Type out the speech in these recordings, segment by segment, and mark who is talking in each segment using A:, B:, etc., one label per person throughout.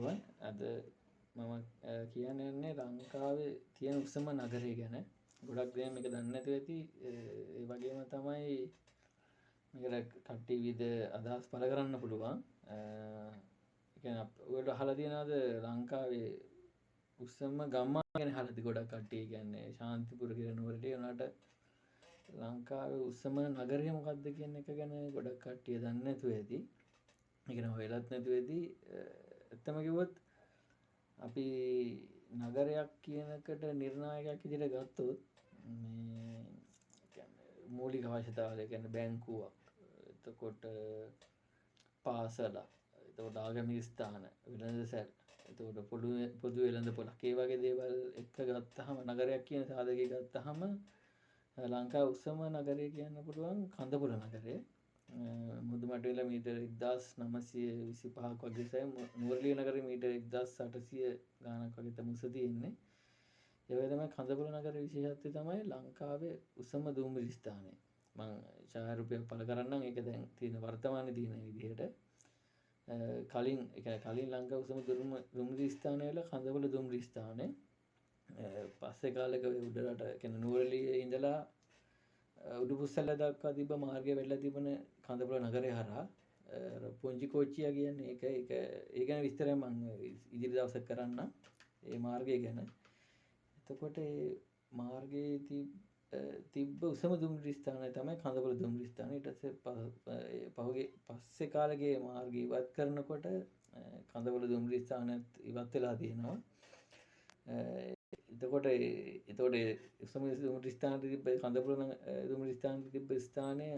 A: පුළුවන්. අද මම කියන්නේ ලංකාවේ තියෙන උසම නගරය ගැන. ගොඩක් දෙනා මේක දන්නේ නැතුව ඇති. ඒ වගේම තමයි මේකට කට්ටිය විවිධ අදහස් පළ කරන්න පුළුවන්. ඒ කියන්නේ ඔයාලට අහලා තියෙනවද ලංකාවේ උසම ගම්මාන ගැන අහලාද ගොඩක් කට්ටිය කියන්නේ ශාන්තිපුර කියලා නුවරට උනාට ලංකාවේ උසම නගරය මොකක්ද කියන එක ගැන ගොඩක් කට්ටිය දන්නේ නැතුව ඇති. ඒක නම් හොයලත් නැතුව ඇති. ඇත්තම කිව්වොත් අපි නගරයක් කියනකට නිර්ණායකයක් විදිහට ගත්තොත් මේ කියන්නේ මූලික අවශ්‍යතාවය කියන්නේ බැංකුවක්, එතකොට පාසලක්, එතකොට ආගමික ස්ථාන, වෙළඳසැල්, එතකොට පොදු වෙළඳපොළක්, ඒ වගේ දේවල් එක ගත්තාම නගරයක් කියන සාධකය ගත්තාම ලංකාවේ උසම නගරය කියන්න පුළුවන් කඳපුර නගරය. මුදුමඩුවිල මීටර් 1925ක් වගේ සැ නුවරඑළිය නගරේ මීටර් 1800 ගානක් වගේ තමයි උස තියෙන්නේ. ඒ වගේ තමයි කඳපුර නගරේ විශේෂත්වය තමයි ලංකාවේ උසම දුම්රිය ස්ථානය. මම ඡායාරූපයක් පළ කරන්නම්. ඒක දැන් තියෙන වර්තමානයේ තියෙන විදිහට. කලින් ඒ කියන්නේ කලින් ලංකාවේ උසම දුම්රිය ස්ථානය වල කඳපුර දුම්රිය ස්ථානය. පස්සේ කාලෙක උඩරට කියන්නේ නුවරඑළියේ ඉඳලා උඩුපුස්සල දක්වා තිබ්බ මාර්ගය වෙලා තිබුණ කඳපුර නගරය හරහා පුංචි කෝච්චිය කියන්නේ ඒක ඒ ගැන විස්තරයක් මම ඉදිරි දවසක කරන්නම් ඒ මාර්ගය ගැන. එතකොට ඒ මාර්ගයේ තිබ්බ උසම දුම්රිය ස්ථානය තමයි කඳපුර දුම්රිය ස්ථානය. ඊට පස්සේ පස්සේ කාලේ මාර්ගය ඉවත් කරනකොට කඳපුර දුම්රිය ස්ථානයත් ඉවත් වෙලා තියෙනවා. එතකොට උසම දුම්රිය ස්ථානයේ තිබ්බ කඳපුර දුම්රිය ස්ථානයේ තිබ්බ ස්ථානය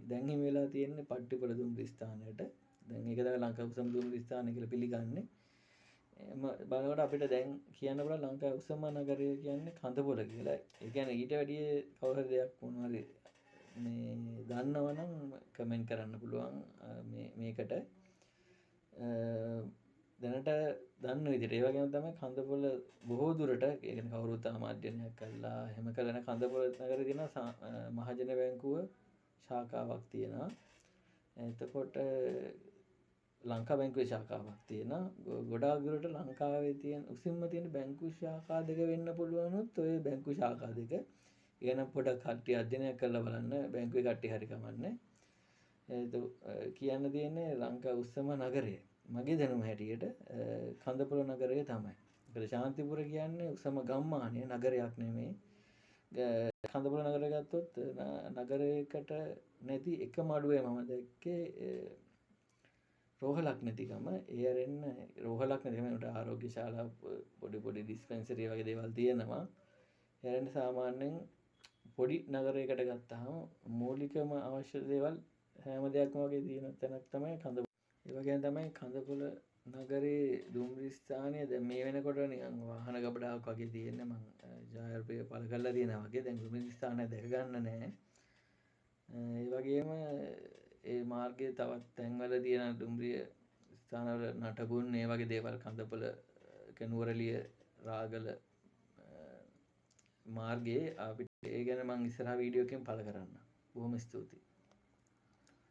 A: දැන් හිමි වෙලා තියෙන්නේ පට්ටිපොළ දුම්රිය ස්ථානයට. දැන් ඒක තමයි ලංකාවේ උසම දුම්රිය ස්ථානය කියලා පිළිගන්නේ. බලනකොට අපිට දැන් කියන්න පුළුවන් ලංකාවේ උසම නගරය කියන්නේ කඳපුර කියලා. ඒ කියන්නේ ඊට වැඩිය කවුරු හරි දෙයක් මොනවා හරි මේ දන්නවනම් කමෙන්ට් කරන්න පුළුවන් මේකට. දැනට දන්න විදිහට ඒ වගේම තමයි කඳපුර බොහෝ දුරට ඒ කියන්නේ කවුරුත් ආමාත්‍යනයක් කළා එහෙම කළා නේ කඳපුර නගරේ තියෙන මහජන බැංකුව ශාඛාවක් තියෙනවා. එතකොට ලංකා බැංකුවේ ශාඛාවක් තියෙනවා. ගොඩාක් දුරට ලංකාවේ තියෙන උසින්ම තියෙන බැංකු ශාඛා දෙක වෙන්න පුළුවන්ොත් ඔය බැංකු ශාඛා දෙක. ඉගෙන පොඩක් කට්ටිය අධ්‍යයනයක් කරලා බලන්න බැංකුවේ කට්ටිය හරි කමන්නේ. කියන්න තියෙන්නේ ලංකා උසම නගරය මගේ දැනුම හැටියට කඳපුර නගරය තමයි. ඒකට ශාන්තිපුර කියන්නේ උසම ගම්මානය නගරයක් නෙමෙයි. කඳපුර නගරය ගත්තොත් නගරයකට නැති එකම අඩුවේ මම දැක්කේ රෝහලක් නැතිකම. ඒ අරින්න රෝහලක් නැතිකම උට ආරෝග්‍ය ශාලා පොඩි ඩිස්පෙන්සරි වගේ දේවල් තියෙනවා. ඒ අරින්න සාමාන්‍යයෙන් පොඩි නගරයකට ගත්තාම මූලිකම අවශ්‍ය දේවල් හැම දෙයක්ම වගේ තියෙන තැනක් තමයි කඳපුර. ඒ වගේම තමයි කඳපුර නගරේ දුම්රිය ස්ථානය දැන් මේ වෙනකොට නිකන් වාහන ගබඩාවක් වගේ තියෙන්නේ. මම ඡායාරූපය පළ කරලා තියෙනවා වගේ. දැන් දුම්රිය ස්ථානය දැක ගන්න නැහැ. ඒ වගේම ඒ මාර්ගයේ තවත් තැන්වල තියෙන දුම්රිය ස්ථානවල නටබුන් ඒ වගේ දේවල් කඳපුර නුවරඑළිය රාගල මාර්ගයේ අපිට ඒ ගැන මම ඉස්සරහා වීඩියෝ එකකින් පළ කරන්නම්. බොහොම ස්තුතියි.